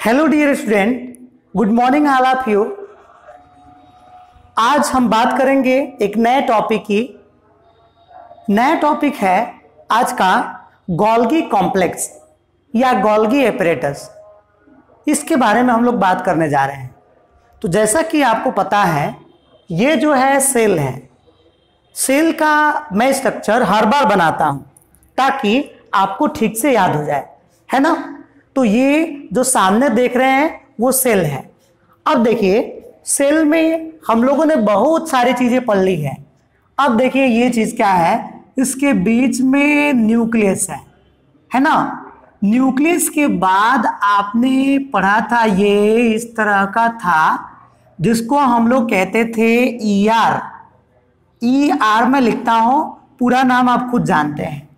Hello dear student, good morning all of you. आज हम बात करेंगे एक नए टॉपिक की। नया टॉपिक है आज का गोल्गी कॉम्प्लेक्स या गोल्गी एपरेटस। इसके बारे में हम लोग बात करने जा रहे हैं। तो जैसा कि आपको पता है, ये जो है सेल है। सेल का मैं स्ट्रक्चर हर बार बनाता हूं ताकि आपको ठीक से याद हो जाए, है ना। तो ये जो सामने देख रहे हैं वो सेल है। अब देखिए, सेल में हम लोगों ने बहुत सारी चीजें पढ़ ली है। अब देखिए ये चीज क्या है, इसके बीच में न्यूक्लियस है ना। न्यूक्लियस के बाद आपने पढ़ा था, ये इस तरह का था जिसको हम लोग कहते थे ER में लिखता हूं, पूरा नाम आप खुद जानते हैं,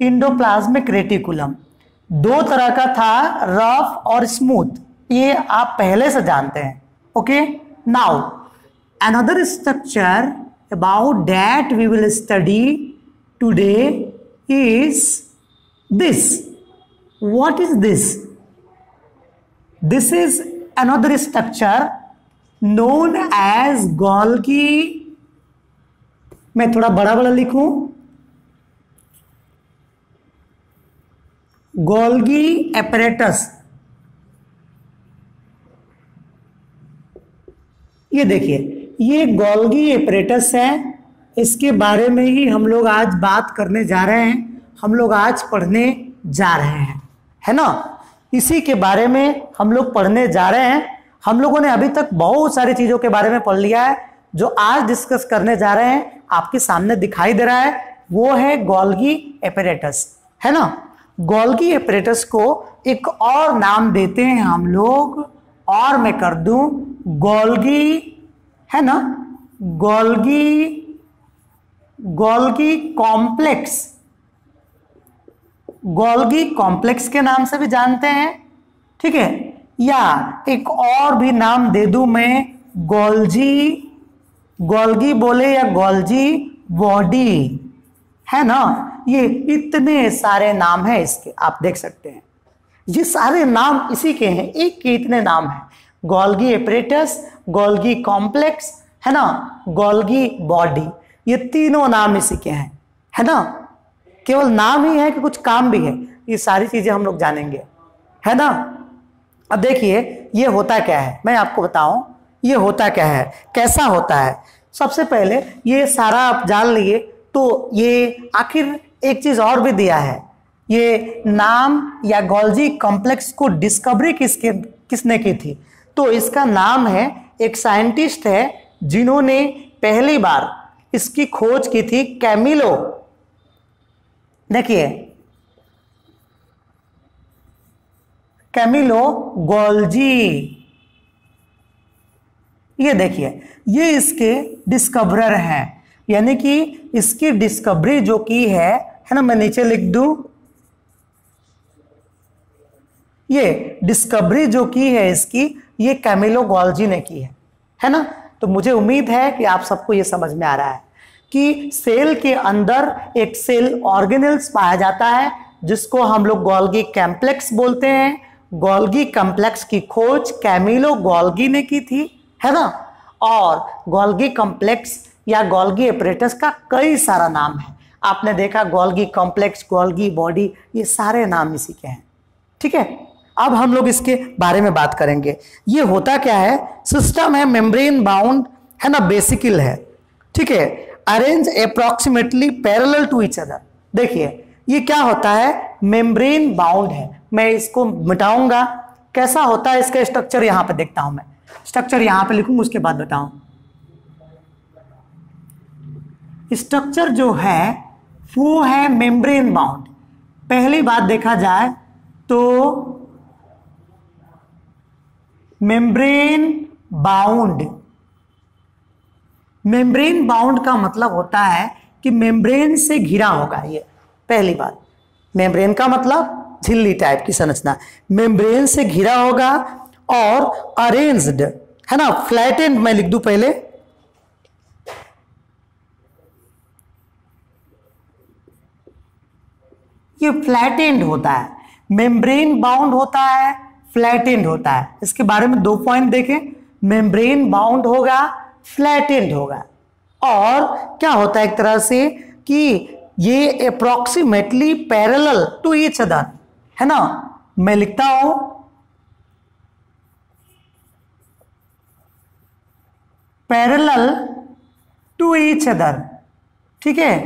इंडोप्लाज्मिक रेटिकुलम। दो तरह का था, रफ और स्मूथ, ये आप पहले से जानते हैं। Okay, now another structure about that we will study today is this. What is this? This is another structure known as Golgi. मैं थोड़ा बड़ा बड़ा लिखूं, गोल्गी एपरेटस। ये देखिए, ये गोल्गी एपरेटस है। इसके बारे में ही हम लोग आज बात करने जा रहे हैं, हम लोग आज पढ़ने जा रहे हैं, है ना। इसी के बारे में हम लोग पढ़ने जा रहे हैं। हम लोगों ने अभी तक बहुत सारी चीजों के बारे में पढ़ लिया है। जो आज डिस्कस करने जा रहे हैं आपके सामने दिखाई दे रहा है, वो है गोल्गी एपरेटस, है ना। गोल्गी एपरेटस को एक और नाम देते हैं हम लोग, और मैं कर दूं गोल्गी, है ना, गोल्गी कॉम्प्लेक्स। गोल्गी कॉम्प्लेक्स के नाम से भी जानते हैं, ठीक है। या एक और भी नाम दे दूं मैं, गोल्गी बोले या गोल्जी बॉडी, है ना। ये इतने सारे नाम हैं इसके, आप देख सकते हैं। ये सारे नाम इसी के हैं, एक के इतने नाम हैं। गोल्गी एपरेटस, गोल्गी कॉम्प्लेक्स, है ना, गोल्गी बॉडी, ये तीनों नाम इसी के हैं, है ना। केवल नाम ही है कि कुछ काम भी है, ये सारी चीजें हम लोग जानेंगे, है ना। अब देखिए ये होता क्या है, मैं आपको बताऊं ये होता क्या है, कैसा होता है। सबसे पहले ये सारा आप जान लिए, तो ये आखिर एक चीज और भी दिया है। ये नाम या गोल्गी कॉम्प्लेक्स को डिस्कवरी किसने की थी? तो इसका नाम है, एक साइंटिस्ट है जिन्होंने पहली बार इसकी खोज की थी, कैमिलो। देखिए, कैमिलो गोल्जी। ये देखिए, ये इसके डिस्कवरर हैं, यानी कि इसकी डिस्कवरी जो की है ना, मैं नीचे लिख दूं, ये डिस्कवरी जो की है इसकी, ये कैमिलो गोल्जी ने की है ना। तो मुझे उम्मीद है कि आप सबको ये समझ में आ रहा है कि सेल के अंदर एक सेल ऑर्गेनेल्स पाया जाता है जिसको हम लोग गोल्गी कॉम्प्लेक्स बोलते हैं। गोल्गी कॉम्प्लेक्स की खोज कैमिलो गोल्गी ने की थी, है ना। और गोल्गी कॉम्प्लेक्स या गोल्गी एपरेटस का कई सारा नाम है। आपने देखा गोल्गी कॉम्प्लेक्स, गोल्गी बॉडी, ये सारे नाम इसी के हैं, ठीक है। अब हम लोग इसके बारे में बात करेंगे। ये होता क्या है, सिस्टम है मेम्ब्रेन बाउंड, है ना, बेसिकल है, ठीक है, arrange approximately parallel to each other. देखिए ये क्या होता है, मेम्ब्रेन बाउंड है। मैं इसको मिटाऊंगा, कैसा होता है इसका स्ट्रक्चर यहां पे देखता हूं। मैं स्ट्रक्चर यहां पे लिखूंगा, उसके बाद बताऊं। स्ट्रक्चर जो है वो है मेम्ब्रेन बाउंड। पहली बात देखा जाए तो मेम्ब्रेन बाउंड, मेम्ब्रेन बाउंड का मतलब होता है कि मेम्ब्रेन से घिरा होगा। ये पहली बात, मेम्ब्रेन का मतलब झिल्ली टाइप की संरचना, मेम्ब्रेन से घिरा होगा और अरेंज्ड, है ना, फ्लैटेंड। मैं लिख दूं पहले, ये फ्लैटेंड होता है, मेम्ब्रेन बाउंड होता है, फ्लैटेंड होता है। इसके बारे में 2 पॉइंट देखें, मेम्ब्रेन बाउंड होगा, फ्लैटेंड होगा। और क्या होता है एक तरह से कि ये approximately parallel to each other, है ना। मैं लिखता हूं पैरेलल टू ईच अदर, ठीक है।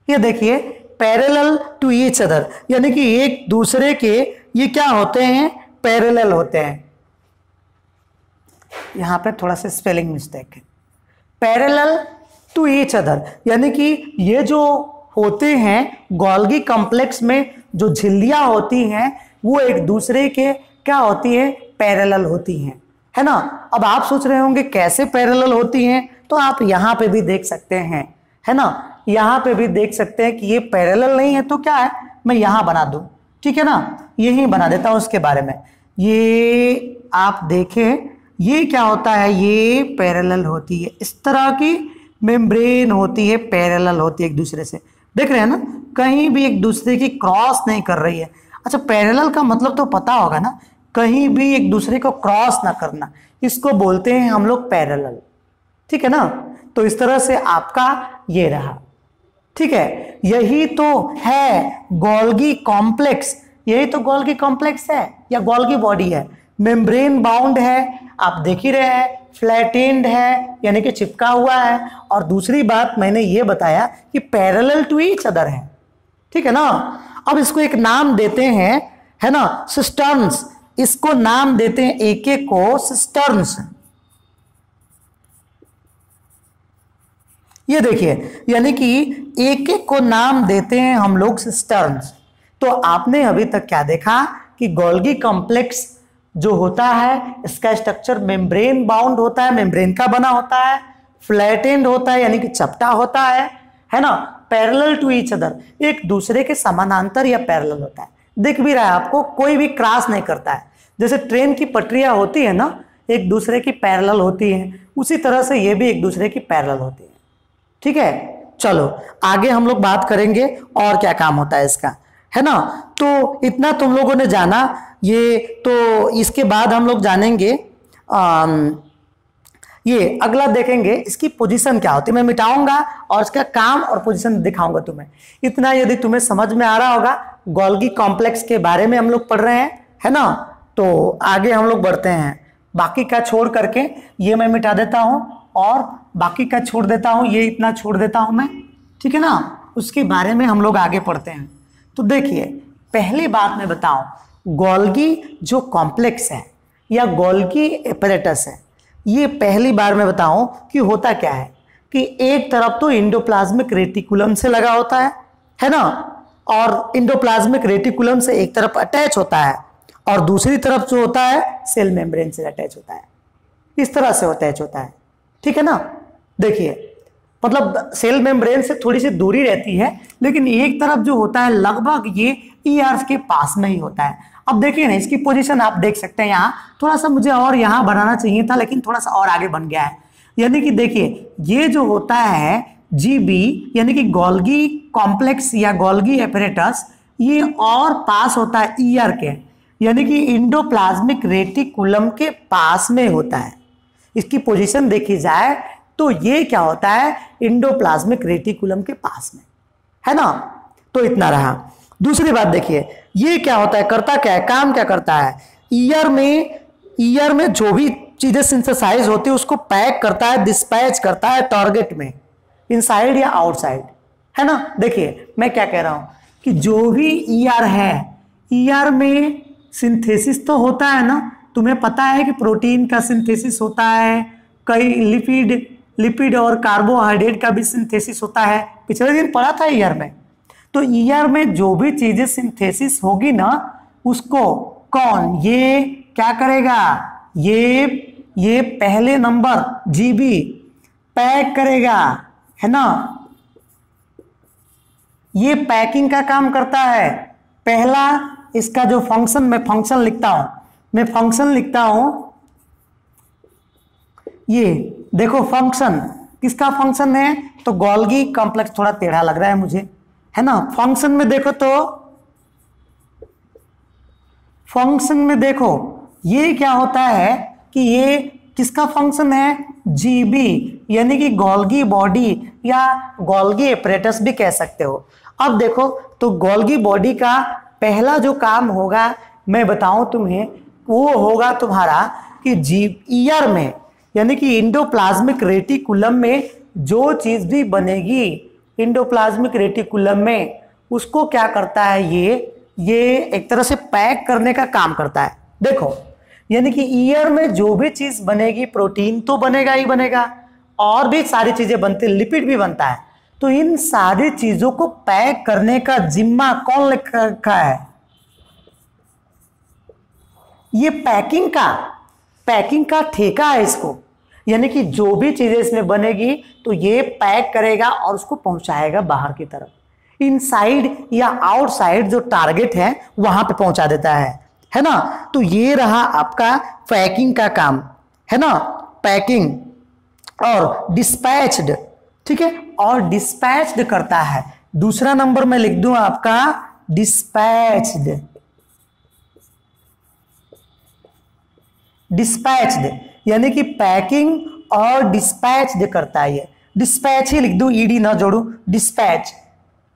ये देखिए पैरेलल टू ईच अदर, यानी कि एक दूसरे के ये क्या होते हैं, पैरेलल होते हैं। यहां पे थोड़ा सा स्पेलिंग मिस्टेक है, पैरेलल टू ईच अदर, यानी कि ये जो होते हैं गोल्गी कॉम्प्लेक्स में जो झिल्लियां होती हैं वो एक दूसरे के क्या होती है, पैरेलल होती हैं, है ना। अब आप सोच रहे होंगे कैसे पैरेलल होती हैं, तो आप यहां पे भी देख सकते हैं, है ना। यहां पे भी देख सकते हैं कि ये पैरेलल नहीं है तो क्या है, मैं यहां बना दूं, ठीक है ना, यही बना देता हूं उसके बारे में। ये आप देखें ये क्या होता है, ये पैरेलल होती है, इस तरह की मेम्ब्रेन होती है, पैरेलल होती है एक दूसरे से, देख रहे हैं ना, कहीं भी एक दूसरे की क्रॉस नहीं कर रही है। अच्छा पैरेलल का मतलब तो पता होगा ना, कहीं भी एक दूसरे को क्रॉस ना करना, इसको बोलते हैं हम लोग पैरेलल, ठीक है ना। तो इस तरह से आपका ये रहा, ठीक है। यही तो है गोल्गी कॉम्प्लेक्स, यही तो गोल्गी कॉम्प्लेक्स है या गोल्गी बॉडी है। मेम्ब्रेन बाउंड है, आप देख ही रहे हैं, फ्लैटेंड है यानी कि चिपका हुआ है, और दूसरी बात मैंने ये बताया कि पैरेलल टू ईच अदर है, ठीक है ना। अब इसको एक नाम देते हैं, है ना, सिस्टर्न्स, इसको नाम देते हैं एक एक को सिस्टर्न्स। ये देखिए यानी कि एक एक को नाम देते हैं हम लोग सिस्टर्न्स। तो आपने अभी तक क्या देखा कि गोल्गी कॉम्प्लेक्स जो होता है इसका स्ट्रक्चर मेम्ब्रेन बाउंड होता है, मेम्ब्रेन का बना होता है, फ्लैटेंड होता है यानी कि चपटा होता है ना, पैरेलल टू ईच अदर, एक दूसरे के समानांतर या पैरेलल होता है। दिख भी रहा है आपको, कोई भी क्रॉस नहीं करता है। जैसे ट्रेन की पटरियां होती है ना, एक दूसरे की पैरेलल होती हैं, उसी तरह से ये भी एक दूसरे की पैरेलल होती है, ठीक है। चलो आगे हम लोग बात करेंगे और क्या काम होता है इसका, है ना। तो इतना तुम लोगों ने जाना ये, तो इसके बाद हम लोग जानेंगे ये अगला देखेंगे इसकी पोजीशन क्या होती है। मैं मिटाऊंगा और इसका काम और पोजीशन दिखाऊंगा तुम्हें। इतना यदि तुम्हें समझ में आ रहा होगा, गोल्गी कॉम्प्लेक्स के बारे में हम लोग पढ़ रहे हैं, है ना। तो आगे हम लोग बढ़ते हैं, बाकी का छोड़ करके ये मैं मिटा देता हूं और बाकी का छोड़ देता हूं, ये इतना छोड़ देता हूं मैं, ठीक है ना। उसके बारे में हम लोग आगे पढ़ते हैं। तो देखिए पहली बात मैं बताऊं, गोल्गी जो कॉम्प्लेक्स है या गोल्गी एपैरेटस है, ये पहली बार मैं बताऊं कि होता क्या है कि एक तरफ तो इंडोप्लाज्मिक रेटिकुलम से लगा होता है ना, और इंडोप्लाज्मिक रेटिकुलम से एक तरफ अटैच होता है और दूसरी तरफ जो होता है सेल मेम्ब्रेन से अटैच होता है, इस तरह से अटैच होता है, ठीक है ना। देखिए मतलब सेल मेम्ब्रेन से थोड़ी सी दूरी रहती है, लेकिन एक तरफ जो होता है लगभग ये ईआर के पास में ही होता है। अब देखिए ना इसकी पोजीशन आप देख सकते हैं, यहाँ थोड़ा सा मुझे और यहाँ बनाना चाहिए था, लेकिन थोड़ा सा और आगे बन गया है। यानी कि देखिए ये जो होता है जीबी यानी कि गोल्गी कॉम्प्लेक्स या गोल्गी एपैरेटस, ये और पास होता है ईआर के, यानी कि इंडोप्लाज्मिक रेटिकुलम के पास में होता है। इसकी पोजीशन देखी जाए तो ये क्या होता है, इंडोप्लाज्मिक रेटिकुलम के पास में, है ना। तो इतना रहा। दूसरी बात देखिए ये क्या होता है, करता क्या है, काम क्या करता है, ईयर में जो भी चीजें सिंथेसाइज होती है उसको पैक करता है, डिस्पैच करता है टारगेट में, इनसाइड या आउटसाइड, है ना। देखिए मैं क्या कह रहा हूं कि जो भी ईआर है, ईआर में सिंथेसिस तो होता है ना, तुम्हें पता है कि प्रोटीन का सिंथेसिस होता है, कई लिपिड और कार्बोहाइड्रेट का भी सिंथेसिस होता है, पिछले दिन पढ़ा था ईआर में। तो ईआर में जो भी चीजें सिंथेसिस होगी ना, उसको कौन ये क्या करेगा, ये पहले नंबर जीबी पैक करेगा, है ना। ये पैकिंग का काम करता है। पहला इसका जो फंक्शन, मैं फंक्शन लिखता हूं, ये देखो फंक्शन किसका फंक्शन है, तो गोल्गी कॉम्प्लेक्स, थोड़ा टेढ़ा लग रहा है मुझे, है ना। फंक्शन में देखो तो फंक्शन में देखो ये क्या होता है कि ये किसका फंक्शन है, जीबी, यानी कि गोल्गी बॉडी या गोल्गी एपरेटस भी कह सकते हो। अब देखो तो गोल्गी बॉडी का पहला जो काम होगा मैं बताऊं तुम्हें, वो होगा तुम्हारा कि ईयर में यानी कि इंडोप्लाज्मिक रेटिकुलम में जो चीज भी बनेगी इंडोप्लाज्मिक रेटिकुलम में, उसको क्या करता है, ये एक तरह से पैक करने का काम करता है। देखो यानी कि ईयर में जो भी चीज बनेगी, प्रोटीन तो बनेगा ही बनेगा, और भी सारी चीजें बनती, लिपिड भी बनता है। तो इन सारी चीजों को पैक करने का जिम्मा कौन रखा है, ये पैकिंग का ठेका है इसको। यानी कि जो भी चीजें इसमें बनेगी तो ये पैक करेगा और उसको पहुंचाएगा बाहर की तरफ, इनसाइड या आउटसाइड जो टारगेट है वहां पे पहुंचा देता है ना। तो ये रहा आपका पैकिंग का काम, है ना, पैकिंग। और डिस्पैच्ड, ठीक है, और डिस्पैच्ड करता है। दूसरा नंबर में लिख दूं आपका डिस्पैच्ड, यानी कि पैकिंग और डिस्पैच्ड करता है। ये डिस्पैच ही लिख दूं, ईडी ना जोड़ू, डिस्पैच,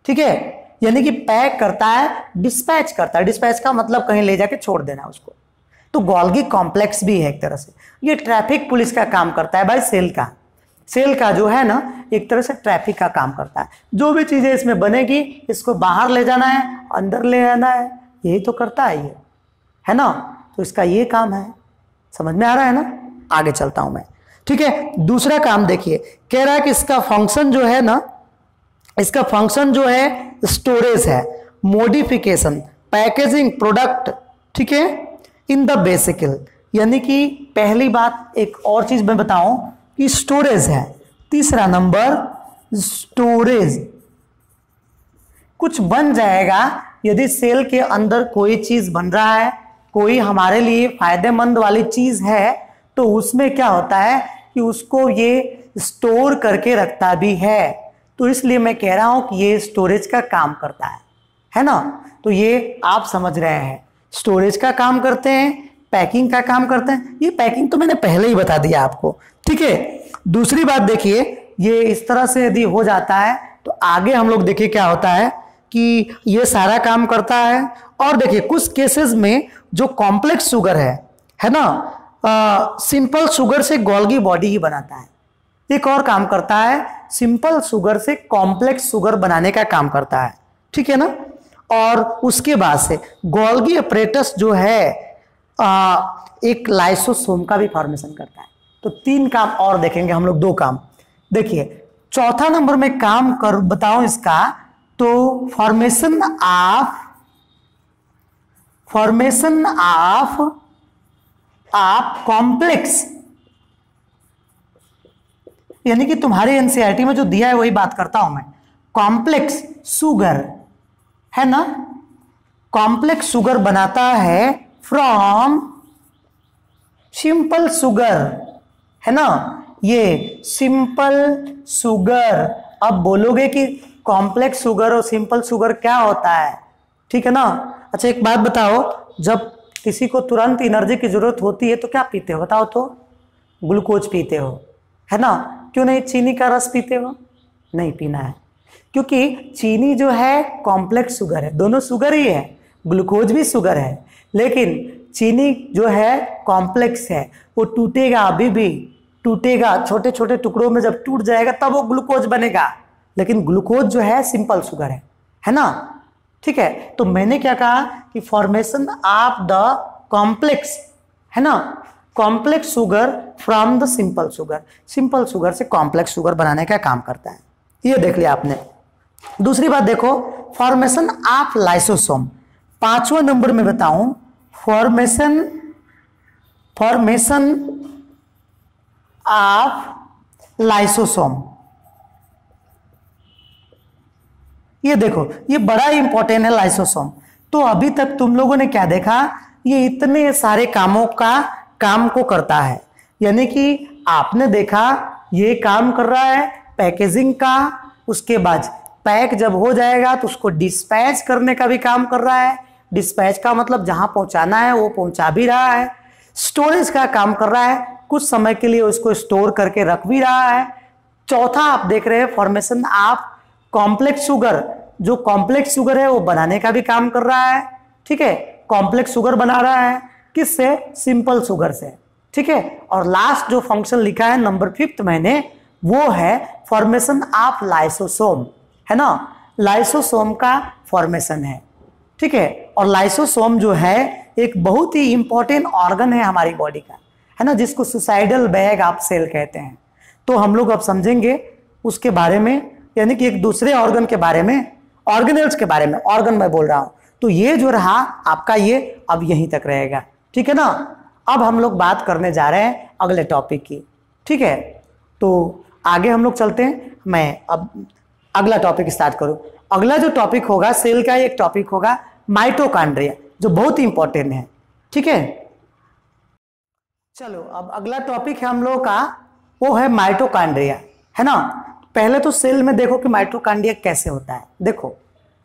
ठीक है, यानी कि पैक करता है, डिस्पैच करता है। डिस्पैच का मतलब कहीं ले जाके छोड़ देना उसको। तो गोल्गी कॉम्प्लेक्स भी है एक तरह से, ये ट्रैफिक पुलिस का काम करता है भाई। सेल का जो है ना एक तरह से ट्रैफिक का काम करता है। जो भी चीजें इसमें बनेगी इसको बाहर ले जाना है, अंदर ले आना है, यही तो करता है ये, है ना। तो इसका ये काम है, समझ में आ रहा है ना। आगे चलता हूं मैं, ठीक है। दूसरा काम देखिए, कह रहा है कि इसका फंक्शन जो है ना, इसका फंक्शन जो है स्टोरेज है, मॉडिफिकेशन, पैकेजिंग प्रोडक्ट, ठीक है, इन द बेसिकल। यानी कि पहली बात एक और चीज मैं बताऊं कि स्टोरेज है। तीसरा नंबर स्टोरेज, कुछ बन जाएगा यदि सेल के अंदर कोई चीज बन रहा है, कोई हमारे लिए फायदेमंद वाली चीज है, तो उसमें क्या होता है कि उसको ये स्टोर करके रखता भी है। तो इसलिए मैं कह रहा हूं कि ये स्टोरेज का काम करता है ना। तो ये आप समझ रहे हैं, स्टोरेज का काम करते हैं, पैकिंग का काम करते हैं। ये पैकिंग तो मैंने पहले ही बता दिया आपको, ठीक है। दूसरी बात देखिए, ये इस तरह से यदि हो जाता है तो आगे हम लोग देखिए क्या होता है कि ये सारा काम करता है। और देखिए कुछ केसेस में जो कॉम्प्लेक्स शुगर है ना, सिंपल शुगर से गोल्गी बॉडी ही बनाता है। एक और काम करता है, सिंपल शुगर से कॉम्प्लेक्स शुगर बनाने का काम करता है, ठीक है ना। और उसके बाद से गोल्गी एपरेटस जो है एक लाइसोसोम का भी फॉर्मेशन करता है। तो 3 काम और देखेंगे हम लोग, 2 काम देखिए। चौथा नंबर में काम कर बताऊं इसका, तो फॉर्मेशन ऑफ कॉम्प्लेक्स, यानी कि तुम्हारे एनसीईआरटी में जो दिया है वही बात करता हूं मैं। कॉम्प्लेक्स शुगर है ना, कॉम्प्लेक्स शुगर बनाता है फ्रॉम सिंपल शुगर, है ना। ये सिंपल शुगर, अब बोलोगे कि कॉम्प्लेक्स शुगर और सिंपल शुगर क्या होता है, ठीक है ना। अच्छा एक बात बताओ, जब किसी को तुरंत एनर्जी की जरूरत होती है तो क्या पीते हो बताओ तो? ग्लूकोज पीते हो, है ना। क्यों नहीं चीनी का रस पीते हो? नहीं पीना है, क्योंकि चीनी जो है कॉम्प्लेक्स शुगर है, दोनों शुगर ही है, ग्लूकोज भी शुगर है, लेकिन चीनी जो है कॉम्प्लेक्स है, वो टूटेगा, अभी भी टूटेगा, छोटे छोटे टुकड़ों में जब टूट जाएगा तब वो ग्लूकोज बनेगा। लेकिन ग्लूकोज जो है सिंपल शुगर है ना, ठीक है। तो मैंने क्या कहा कि फॉर्मेशन ऑफ द कॉम्प्लेक्स, है ना, complex sugar from the simple sugar, simple sugar से कॉम्प्लेक्स शुगर बनाने का काम करता है। ये देख लिया आपने। दूसरी बात देखो, फॉर्मेशन ऑफ लाइसोसोम। 5वां नंबर में बताऊं, फॉर्मेशन ऑफ लाइसोसोम। ये देखो, ये बड़ा इंपॉर्टेंट है लाइसोसोम। तो अभी तक तुम लोगों ने क्या देखा, ये इतने सारे काम को करता है। यानी कि आपने देखा ये काम कर रहा है पैकेजिंग का, उसके बाद पैक जब हो जाएगा तो उसको डिस्पैच करने का भी काम कर रहा है, डिस्पैच का मतलब जहां पहुंचाना है वो पहुंचा भी रहा है, स्टोरेज का काम कर रहा है, कुछ समय के लिए उसको स्टोर करके रख भी रहा है। चौथा आप देख रहे हैं फॉर्मेशन ऑफ कॉम्प्लेक्स शुगर, जो कॉम्प्लेक्स शुगर है वो बनाने का भी काम कर रहा है, ठीक है, कॉम्प्लेक्स शुगर बना रहा है, किससे? सिंपल शुगर से, ठीक है। और लास्ट जो फंक्शन लिखा है नंबर 5 मैंने, वो है फॉर्मेशन ऑफ लाइसोसोम, है ना, लाइसोसोम का फॉर्मेशन है, ठीक है। और लाइसोसोम जो है एक बहुत ही इंपॉर्टेंट ऑर्गन है हमारी बॉडी का, है ना, जिसको सुसाइडल बैग आप सेल कहते हैं। तो हम लोग अब समझेंगे उसके बारे में, यानी कि एक दूसरे ऑर्गन के बारे में, ऑर्गेनेल्स के बारे में, ऑर्गन मैं बोल रहा हूं। तो ये जो रहा आपका, ये अब यहीं तक रहेगा, ठीक है ना। अब हम लोग बात करने जा रहे हैं अगले टॉपिक की, ठीक है। तो आगे हम लोग चलते हैं, मैं अब अगला टॉपिक स्टार्ट करूं। अगला जो टॉपिक होगा सेल का, एक टॉपिक होगा माइटोकॉन्ड्रिया, जो बहुत ही इंपॉर्टेंट है, ठीक है। चलो अब अगला टॉपिक है हम लोग का, वो है माइटोकॉन्ड्रिया, है ना। पहले तो सेल में देखो कि माइटोकॉन्ड्रिया कैसे होता है। देखो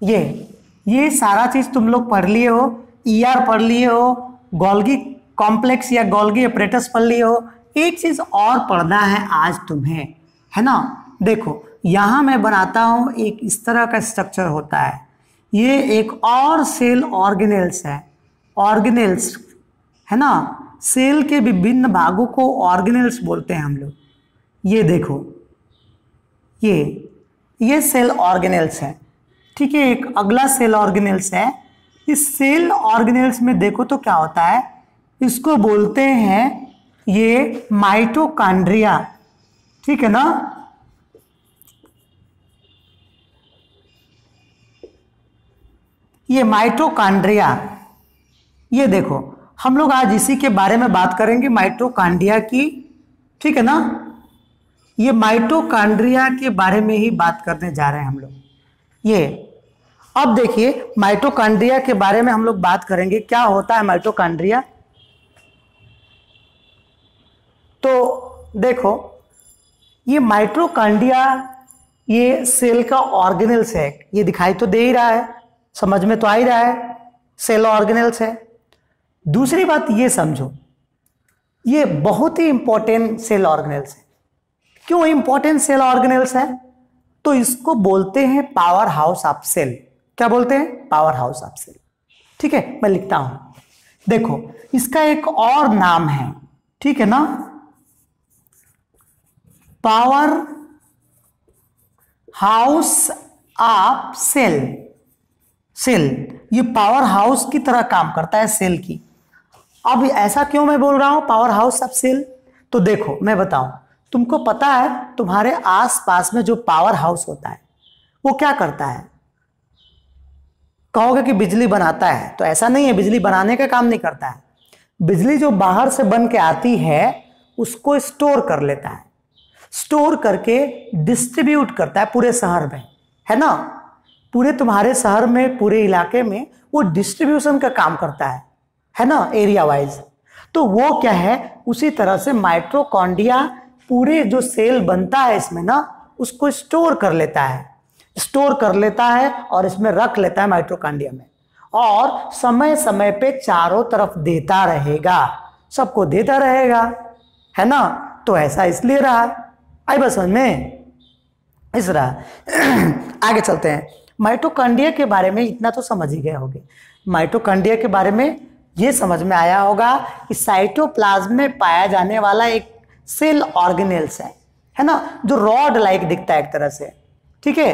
ये सारा चीज तुम लोग पढ़ लिए हो, ईआर पढ़ लिए हो, गोल्गी कॉम्प्लेक्स या गोल्गी अपरेटस पढ़ लिए हो। एक चीज और पढ़ना है आज तुम्हें, है ना। देखो यहां मैं बनाता हूं एक इस तरह का स्ट्रक्चर होता है, ये एक और सेल ऑर्गेनेल्स है, ऑर्गेनेल्स, है ना। सेल के विभिन्न भागों को ऑर्गेनेल्स बोलते हैं हम लोग। ये देखो ये सेल ऑर्गेनेल्स है, ठीक है। एक अगला सेल ऑर्गेनेल्स है। इस सेल ऑर्गेनेल्स में देखो तो क्या होता है, इसको बोलते हैं ये माइटोकॉन्ड्रिया, ठीक है ना। ये माइटोकॉन्ड्रिया, ये देखो हम लोग आज इसी के बारे में बात करेंगे, माइटोकॉन्ड्रिया की, ठीक है ना। ये माइटोकॉन्ड्रिया के बारे में ही बात करने जा रहे हैं हम लोग। ये अब देखिए माइटोकॉन्ड्रिया के बारे में हम लोग बात करेंगे, क्या होता है माइटोकॉन्ड्रिया। तो देखो ये माइटोकॉन्ड्रिया ये सेल का ऑर्गेनेल्स है, ये दिखाई तो दे ही रहा है, समझ में तो आ ही रहा है, सेल ऑर्गेनेल्स है। दूसरी बात ये समझो, ये बहुत ही इंपॉर्टेंट सेल ऑर्गेनेल्स है। क्यों इंपॉर्टेंट सेल ऑर्गेनेल्स है? तो इसको बोलते हैं पावर हाउस ऑफ सेल। क्या बोलते हैं? पावर हाउस ऑफ सेल, ठीक है। मैं लिखता हूं, देखो इसका एक और नाम है, ठीक है ना, power house of cell. Cell ये पावर हाउस की तरह काम करता है सेल की। अब ऐसा क्यों मैं बोल रहा हूं पावर हाउस ऑफ सेल? तो देखो मैं बताऊं, तुमको पता है तुम्हारे आसपास में जो पावर हाउस होता है वो क्या करता है? कहोगे कि बिजली बनाता है, तो ऐसा नहीं है, बिजली बनाने का काम नहीं करता है। बिजली जो बाहर से बन के आती है उसको स्टोर कर लेता है, स्टोर करके डिस्ट्रीब्यूट करता है पूरे शहर में, है ना। पूरे तुम्हारे शहर में, पूरे इलाके में वो डिस्ट्रीब्यूशन का काम करता है ना, एरिया वाइज। तो वो क्या है, उसी तरह से माइटोकॉन्ड्रिया पूरे जो सेल बनता है इसमें ना, उसको स्टोर कर लेता है, स्टोर कर लेता है और इसमें रख लेता है माइटोकॉन्ड्रिया में, और समय समय पे चारों तरफ देता रहेगा, सबको देता रहेगा, है ना। तो ऐसा इसलिए रहा, आई बस समझ में, इस रहा। आगे चलते हैं। माइटोकॉन्ड्रिया के बारे में इतना तो समझ ही गए होंगे। माइटोकॉन्ड्रिया के बारे में ये समझ में आया होगा कि साइटोप्लाज्म में पाया जाने वाला एक सेल ऑर्गेनेल्स है ना, जो रॉड लाइक दिखता है एक तरह से, ठीक है।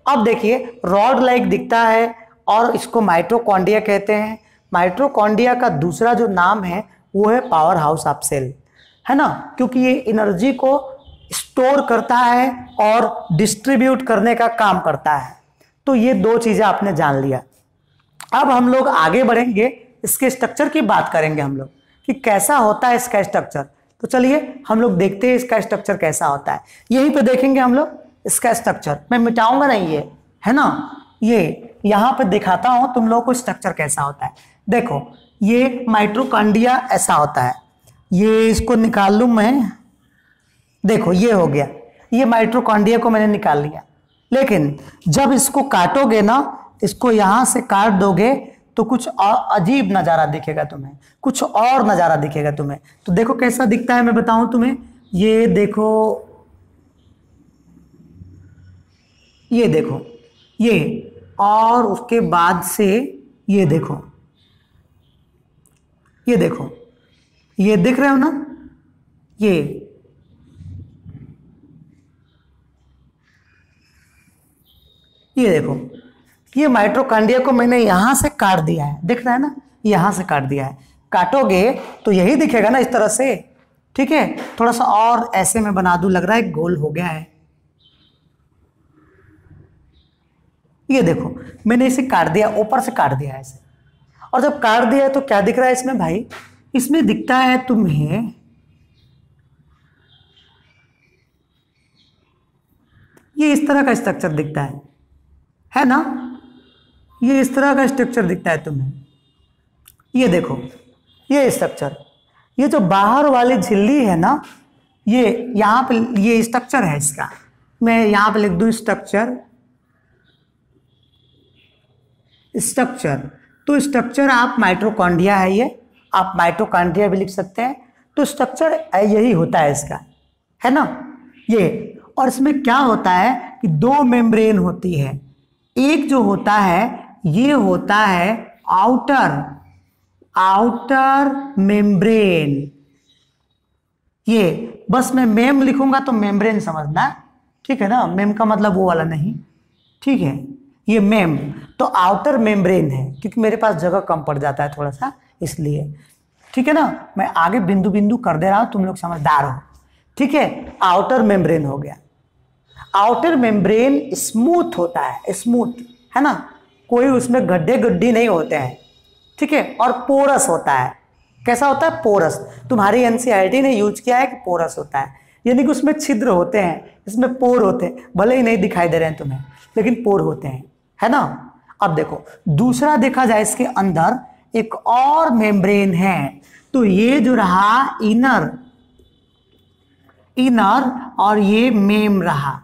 अब देखिए रॉड लाइक दिखता है और इसको माइटोकॉन्ड्रिया कहते हैं। माइटोकॉन्ड्रिया का दूसरा जो नाम है वो है पावर हाउस ऑफ सेल, है ना, क्योंकि ये एनर्जी को स्टोर करता है और डिस्ट्रीब्यूट करने का काम करता है। तो ये दो चीजें आपने जान लिया। अब हम लोग आगे बढ़ेंगे, इसके स्ट्रक्चर की बात करेंगे हम लोग कि कैसा होता है इसका स्ट्रक्चर। तो चलिए हम लोग देखते हैं इसका स्ट्रक्चर कैसा होता है। यहीं पे देखेंगे हम लोग इसका स्ट्रक्चर, मैं मिटाऊंगा नहीं ये, है ना। ये यहाँ पे दिखाता हूं तुम लोगों को स्ट्रक्चर कैसा होता है। देखो ये माइटोकॉन्ड्रिया ऐसा होता है, ये इसको निकाल लूं मैं, देखो ये हो गया, ये माइटोकॉन्ड्रिया को मैंने निकाल लिया। लेकिन जब इसको काटोगे ना, इसको यहां से काट दोगे तो कुछ और अजीब नज़ारा दिखेगा तुम्हें, कुछ और नज़ारा दिखेगा तुम्हें। तो देखो कैसा दिखता है, मैं बताऊं तुम्हें। ये देखो, ये देखो, ये, और उसके बाद से ये देखो, ये देखो, ये दिख रहे हो ना, ये देखो, ये माइटोकॉन्ड्रिया को मैंने यहां से काट दिया है, दिख रहा है ना, यहां से काट दिया है। काटोगे तो यही दिखेगा ना, इस तरह से। ठीक है, थोड़ा सा और ऐसे में बना दूं, लग रहा है गोल हो गया है। ये देखो, मैंने इसे काट दिया, ऊपर से काट दिया है ऐसे। और जब काट दिया है तो क्या दिख रहा है इसमें भाई? इसमें दिखता है तुम्हें ये इस तरह का स्ट्रक्चर दिखता है ना, ये इस तरह का स्ट्रक्चर दिखता है तुम्हें। ये देखो, ये स्ट्रक्चर, ये जो बाहर वाली झिल्ली है ना, ये यहाँ पे ये स्ट्रक्चर है इसका। मैं यहाँ पे लिख दूँ स्ट्रक्चर, स्ट्रक्चर। तो स्ट्रक्चर आप माइटोकॉन्ड्रिया है, ये आप माइटोकॉन्ड्रिया भी लिख सकते हैं। तो स्ट्रक्चर यही होता है इसका, है ना ये। और इसमें क्या होता है कि दो मेम्ब्रेन होती है। एक जो होता है ये होता है आउटर मेम्ब्रेन। ये बस मैं मेम लिखूंगा तो मेम्ब्रेन समझना, ठीक है ना, मेम का मतलब वो वाला नहीं, ठीक है। ये मेम तो आउटर मेम्ब्रेन है, क्योंकि मेरे पास जगह कम पड़ जाता है थोड़ा सा, इसलिए। ठीक है ना, मैं आगे बिंदु बिंदु कर दे रहा हूं, तुम लोग समझदार हो। ठीक है, आउटर मेम्ब्रेन हो गया। आउटर मेम्ब्रेन स्मूथ होता है, स्मूथ, है ना, कोई उसमें गड्ढे गड्ढी नहीं होते हैं। ठीक है, और पोरस होता है। कैसा होता है? पोरस। तुम्हारी एनसीईआरटी ने यूज किया है कि पोरस होता है, यानी कि उसमें छिद्र होते हैं, इसमें पोर होते हैं, भले ही नहीं दिखाई दे रहे हैं तुम्हें, लेकिन पोर होते हैं, है ना। अब देखो दूसरा देखा जाए, इसके अंदर एक और मेम्ब्रेन है। तो ये जो रहा इनर और ये मेम रहा,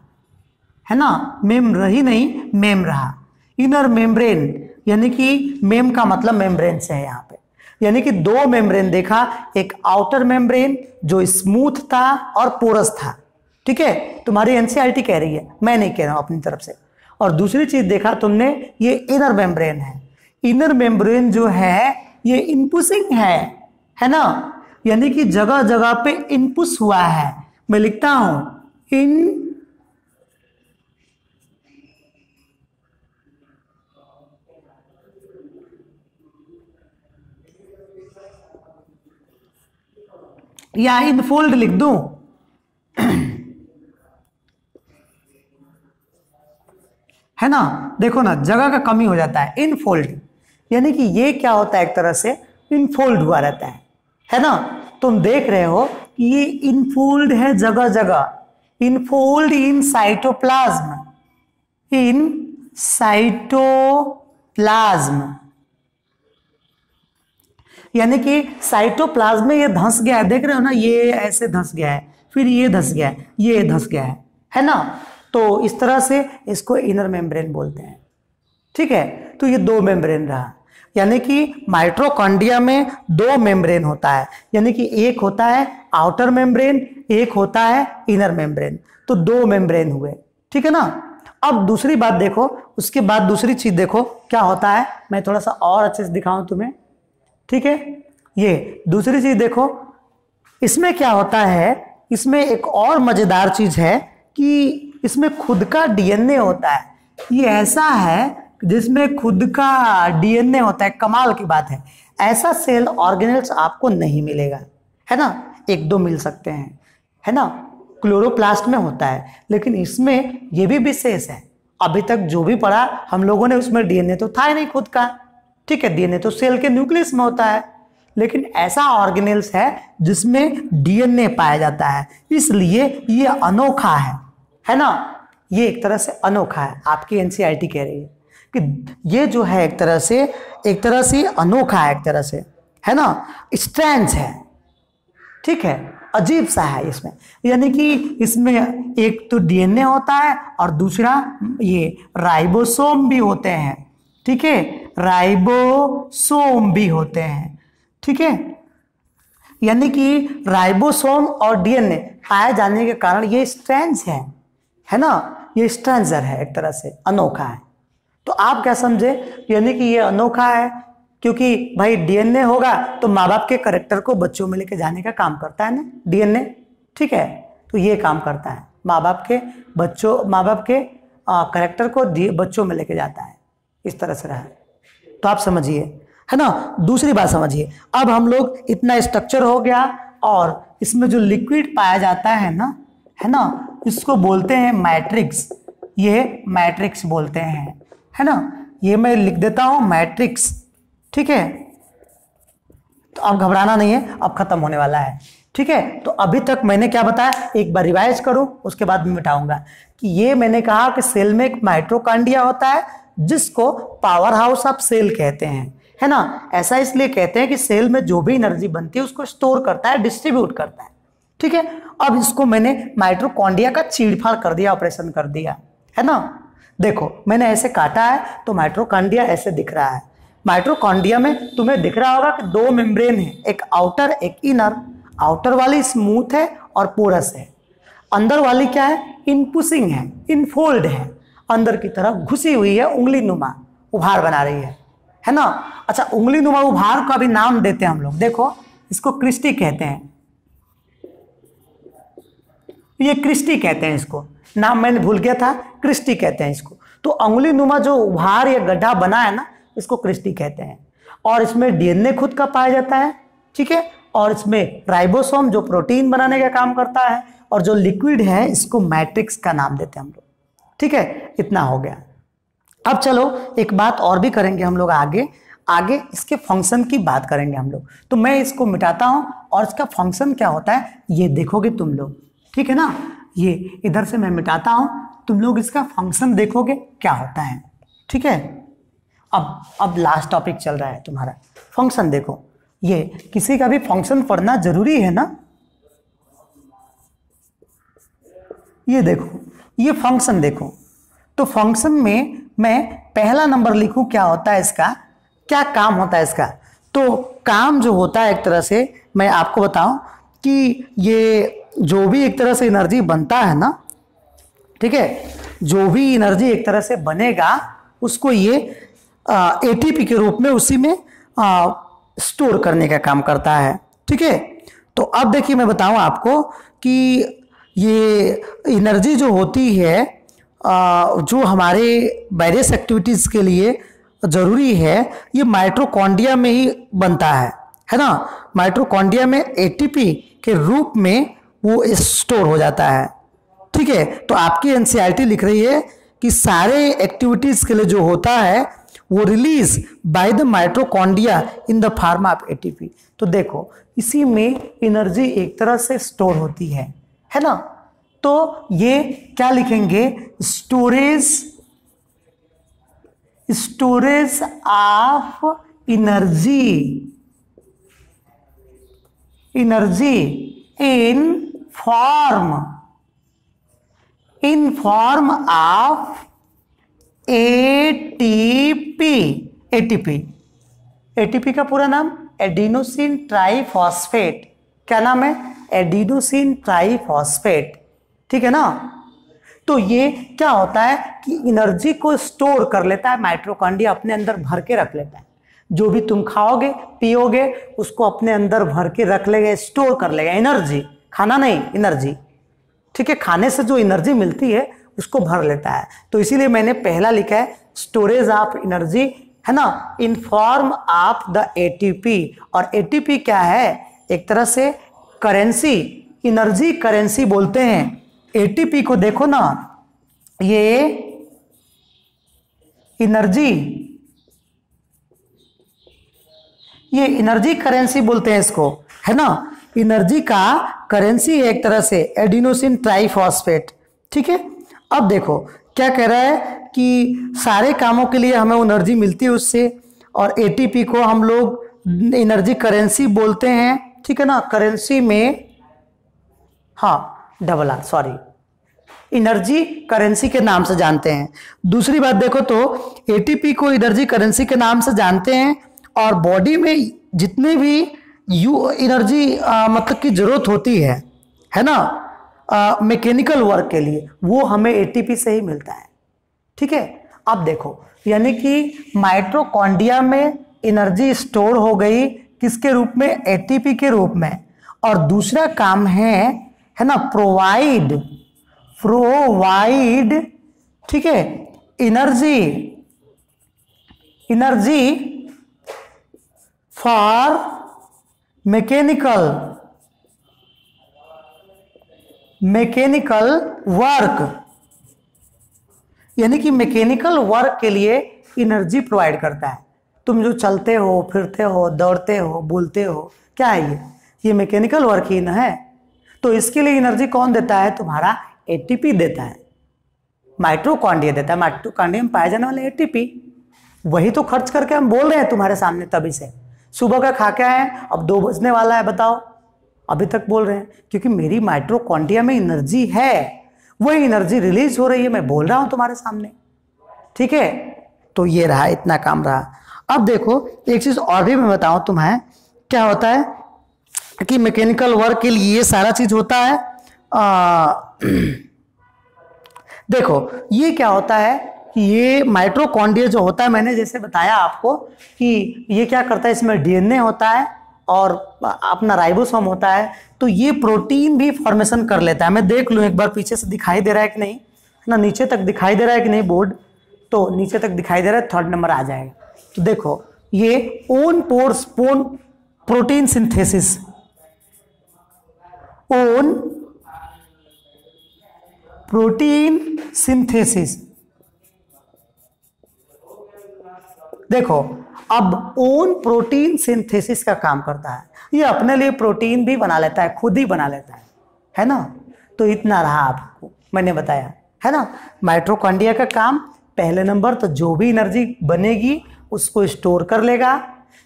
है ना, मेम रही नहीं, मेम रहा। इनर मेम्ब्रेन यानी कि मेम का मतलब मेम्ब्रेन से है यहाँ पे, यानी कि दो मेम्ब्रेन देखा, एक आउटर मेम्ब्रेन जो स्मूथ था और पोरस था। ठीक है, तुम्हारी एनसीईआरटी कह रही है, मैं नहीं कह रहा हूं अपनी तरफ से। और दूसरी चीज देखा तुमने, ये इनर मेम्ब्रेन है। इनर मेम्ब्रेन जो है ये इनपुशिंग है ना, यानी कि जगह जगह पे इनपुश हुआ है। मैं लिखता हूं इन या इनफोल्ड लिख दूं, है ना। देखो ना, जगह का कमी हो जाता है। इनफोल्ड यानी कि ये क्या होता है, एक तरह से इनफोल्ड हुआ रहता है ना। तुम देख रहे हो कि ये इनफोल्ड है जगह जगह, infold in cytoplasm, in cytoplasm, यानी कि साइटोप्लाज्म में ये धंस गया है, देख रहे हो ना, ये ऐसे धंस गया है, फिर ये धंस गया है, ये धंस गया है ना। तो इस तरह से इसको इनर मेम्ब्रेन बोलते हैं। ठीक है, तो ये दो मेम्ब्रेन रहा, यानी कि माइटोकॉन्ड्रिया में दो मेम्ब्रेन होता है, यानी कि एक होता है आउटर मेम्ब्रेन, एक होता है इनर मेम्ब्रेन। तो दो मेम्ब्रेन हुए, ठीक है ना। अब दूसरी बात देखो, उसके बाद दूसरी चीज देखो क्या होता है, मैं थोड़ा सा और अच्छे से दिखाऊं तुम्हें। ठीक है, ये दूसरी चीज देखो, इसमें क्या होता है, इसमें एक और मजेदार चीज है कि इसमें खुद का डीएनए होता है। ये ऐसा है जिसमें खुद का डीएनए होता है, कमाल की बात है। ऐसा सेल ऑर्गेनेल्स आपको नहीं मिलेगा, है ना, एक दो मिल सकते हैं, है ना, क्लोरोप्लास्ट में होता है, लेकिन इसमें ये भी विशेष है। अभी तक जो भी पढ़ा हम लोगों ने, उसमें डीएनए तो था ही नहीं खुद का। ठीक है, डीएनए तो सेल के न्यूक्लियस में होता है, लेकिन ऐसा ऑर्गेनेल्स है जिसमें डीएनए पाया जाता है, इसलिए ये अनोखा है ना। ये एक तरह से अनोखा है, आपकी एनसीईआरटी कह रही है कि ये जो है एक तरह से अनोखा है, एक तरह से, है ना, स्ट्रेंज है। ठीक है, अजीब सा है इसमें, यानी कि इसमें एक तो डीएनए होता है और दूसरा ये राइबोसोम भी होते हैं। ठीक है, राइबोसोम भी होते हैं। ठीक है, यानी कि राइबोसोम और डीएनए पाए जाने के कारण ये स्ट्रैंड्स है ना, ये स्ट्रैंजर है, एक तरह से अनोखा है। तो आप क्या समझे, यानी कि ये अनोखा है क्योंकि भाई डीएनए होगा तो माँ बाप के कैरेक्टर को बच्चों में लेके जाने का काम करता है ना डीएनए। ठीक है, तो ये काम करता है, माँ बाप के कैरेक्टर को बच्चों में लेके जाता है, इस तरह से रहा है। तो आप समझिए, है ना। दूसरी बात समझिए, अब हम लोग इतना स्ट्रक्चर हो गया और इसमें जो लिक्विड पाया जाता है ना, है ना, इसको बोलते हैं मैट्रिक्स। ये मैट्रिक्स बोलते हैं, है ना। ये मैं लिख देता हूं मैट्रिक्स। ठीक है, तो अब घबराना नहीं है, अब खत्म होने वाला है। ठीक है, तो अभी तक मैंने क्या बताया, एक बार रिवाइज करूं, उसके बाद मैं मिटाऊंगा कि ये मैंने कहा कि सेल में एक माइटोकॉन्ड्रिया होता है जिसको पावर हाउस ऑफ सेल कहते हैं, है ना। ऐसा इसलिए कहते हैं कि सेल में जो भी एनर्जी बनती है उसको स्टोर करता है, डिस्ट्रीब्यूट करता है। ठीक है, अब इसको मैंने माइटोकॉन्ड्रिया का चीरफाड़ कर दिया, ऑपरेशन कर दिया, है ना। देखो मैंने ऐसे काटा है तो माइटोकॉन्ड्रिया ऐसे दिख रहा है। माइटोकॉन्ड्रिया में तुम्हें दिख रहा होगा कि दो मेम्ब्रेन है, एक आउटर एक इनर। आउटर वाली स्मूथ है और पोरस है, अंदर वाली क्या है, इनपुशिंग है, इनफोल्ड है, अंदर की तरफ घुसी हुई है, उंगली नुमा उभार बना रही है ना। अच्छा, उंगली नुमा उभार का भी नाम देते हैं हम लोग, देखो इसको क्रिस्टी कहते हैं, ये क्रिस्टी कहते हैं, इसको नाम मैंने भूल गया था, क्रिस्टी कहते हैं इसको। तो उंगली नुमा जो उभार या गड्ढा बना है ना, इसको क्रिस्टी कहते हैं। और इसमें डीएनए खुद का पाया जाता है। ठीक है, और इसमें राइबोसोम जो प्रोटीन बनाने का काम करता है, और जो लिक्विड है इसको मैट्रिक्स का नाम देते हैं हम लोग। ठीक है, इतना हो गया। अब चलो एक बात और भी करेंगे हम लोग, आगे इसके फंक्शन की बात करेंगे हम लोग। तो मैं इसको मिटाता हूं और इसका फंक्शन क्या होता है ये देखोगे तुम लोग। ठीक है ना, ये इधर से मैं मिटाता हूं, तुम लोग इसका फंक्शन देखोगे क्या होता है। ठीक है, अब लास्ट टॉपिक चल रहा है तुम्हारा, फंक्शन देखो। ये किसी का भी फंक्शन पढ़ना जरूरी है ना। ये देखो, ये फंक्शन देखो, तो फंक्शन में मैं पहला नंबर लिखूं, क्या होता है इसका, क्या काम होता है इसका। तो काम जो होता है एक तरह से मैं आपको बताऊं कि ये जो भी एक तरह से एनर्जी बनता है ना, ठीक है, जो भी एनर्जी एक तरह से बनेगा उसको ये एटीपी के रूप में उसी में स्टोर करने का काम करता है। ठीक है, तो अब देखिए मैं बताऊं आपको कि ये एनर्जी जो होती है जो हमारे वेरियस एक्टिविटीज़ के लिए ज़रूरी है, ये माइटोकॉन्ड्रिया में ही बनता है ना। माइटोकॉन्ड्रिया में एटीपी के रूप में वो स्टोर हो जाता है। ठीक है, तो आपकी एनसीईआरटी लिख रही है कि सारे एक्टिविटीज़ के लिए जो होता है वो release by the mitochondria in the form of ATP. तो देखो इसी में एनर्जी एक तरह से स्टोर होती है ना। तो ये क्या लिखेंगे, storage of energy in form of ATP का पूरा नाम एडिनोसिन ट्राइफॉस्फेट। क्या नाम है, एडिनोसिन ट्राइफॉस्फेट। ठीक है ना। तो ये क्या होता है कि एनर्जी को स्टोर कर लेता है, माइटोकॉन्ड्रिया अपने अंदर भर के रख लेता है। जो भी तुम खाओगे पियोगे उसको अपने अंदर भर के रख लेगा, स्टोर कर लेगा। एनर्जी, खाना नहीं, एनर्जी। ठीक है, खाने से जो एनर्जी मिलती है उसको भर लेता है। तो इसीलिए मैंने पहला लिखा है स्टोरेज ऑफ एनर्जी, है ना, in form of the ATP. और एटीपी क्या है, एक तरह से करेंसी, एनर्जी करेंसी बोलते हैं। एटीपी को देखो ना, ये एनर्जी करेंसी बोलते हैं इसको, है ना। एनर्जी का करेंसी है एक तरह से एडिनोसिन ट्राइफॉस्फेट। ठीक है, अब देखो क्या कह रहा है कि सारे कामों के लिए हमें एनर्जी मिलती है उससे, और एटीपी को हम लोग एनर्जी करेंसी बोलते हैं। ठीक है ना, करेंसी में हाँ double R, sorry energy currency के नाम से जानते हैं। दूसरी बात देखो तो एटीपी को एनर्जी करेंसी के नाम से जानते हैं, और बॉडी में जितने भी एनर्जी मतलब की जरूरत होती है ना, मैकेनिकल वर्क के लिए, वो हमें एटीपी से ही मिलता है। ठीक है, अब देखो यानी कि माइटोकॉन्ड्रिया में एनर्जी स्टोर हो गई किसके रूप में, एटीपी के रूप में, और दूसरा काम है ना प्रोवाइड, ठीक है, एनर्जी फॉर मैकेनिकल वर्क, यानी कि मैकेनिकल वर्क के लिए एनर्जी प्रोवाइड करता है। तुम जो चलते हो, फिरते हो, दौड़ते हो, बोलते हो, क्या है ये मैकेनिकल वर्क ही ना है। तो इसके लिए एनर्जी कौन देता है, तुम्हारा एटीपी देता है, माइटोकॉन्ड्रिया देता है। माइटोकॉन्ड्रिया में पाए जाने वाले एटीपी, वही तो खर्च करके हम बोल रहे हैं तुम्हारे सामने तभी से। सुबह का खा के आए, अब 2 बजने वाला है, बताओ अभी तक बोल रहे हैं, क्योंकि मेरी माइटोकॉन्ड्रिया में एनर्जी है, वही एनर्जी रिलीज हो रही है, मैं बोल रहा हूं तुम्हारे सामने। ठीक है, तो ये रहा, इतना काम रहा। अब देखो एक चीज और भी मैं बताऊं तुम्हें, क्या होता है कि मैकेनिकल वर्क के लिए ये सारा चीज होता है। देखो ये क्या होता है कि ये माइटोकॉन्ड्रिया जो होता है, मैंने जैसे बताया आपको कि ये क्या करता है, इसमें डीएनए होता है और अपना राइबोसोम होता है, तो ये प्रोटीन भी फॉर्मेशन कर लेता है। मैं देख लूँ एक बार पीछे से दिखाई दे रहा है कि नहीं, ना नीचे तक दिखाई दे रहा है कि नहीं बोर्ड, तो नीचे तक दिखाई दे रहा है, 3rd नंबर आ जाएगा। तो देखो ये own protein synthesis, own protein synthesis. देखो अब ओन प्रोटीन सिंथेसिस का काम करता है, ये अपने लिए प्रोटीन भी बना लेता है, खुद ही बना लेता है ना। तो इतना रहा आपको मैंने बताया, है ना। माइटोकॉन्ड्रिया का काम पहले नंबर, तो जो भी एनर्जी बनेगी उसको स्टोर कर लेगा,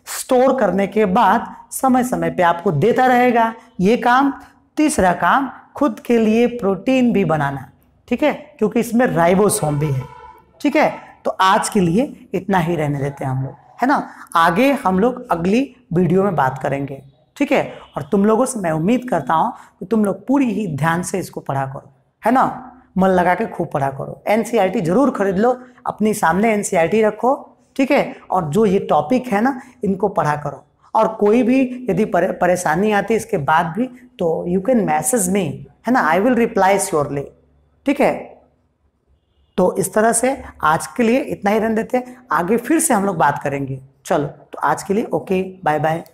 स्टोर करने के बाद समय समय पे आपको देता रहेगा, ये काम। तीसरा काम खुद के लिए प्रोटीन भी बनाना, ठीक है, क्योंकि इसमें राइबोसोम भी है। ठीक है, तो आज के लिए इतना ही रहने देते हैं हम लोग, है ना। आगे हम लोग अगली वीडियो में बात करेंगे, ठीक है। और तुम लोगों से मैं उम्मीद करता हूं कि तुम लोग पूरी ही ध्यान से इसको पढ़ा करो, है ना, मन लगा के खूब पढ़ा करो। एनसीईआरटी जरूर खरीद लो, अपनी सामने एनसीईआरटी रखो, ठीक है, और जो ये टॉपिक है ना इनको पढ़ा करो। और कोई भी यदि परेशानी आती है इसके बाद भी, तो यू कैन मैसेज मी, है ना, आई विल रिप्लाई श्योरली, ठीक है। तो इस तरह से आज के लिए इतना ही रहने देते हैं, आगे फिर से हम लोग बात करेंगे। चलो, तो आज के लिए ओके, बाय बाय।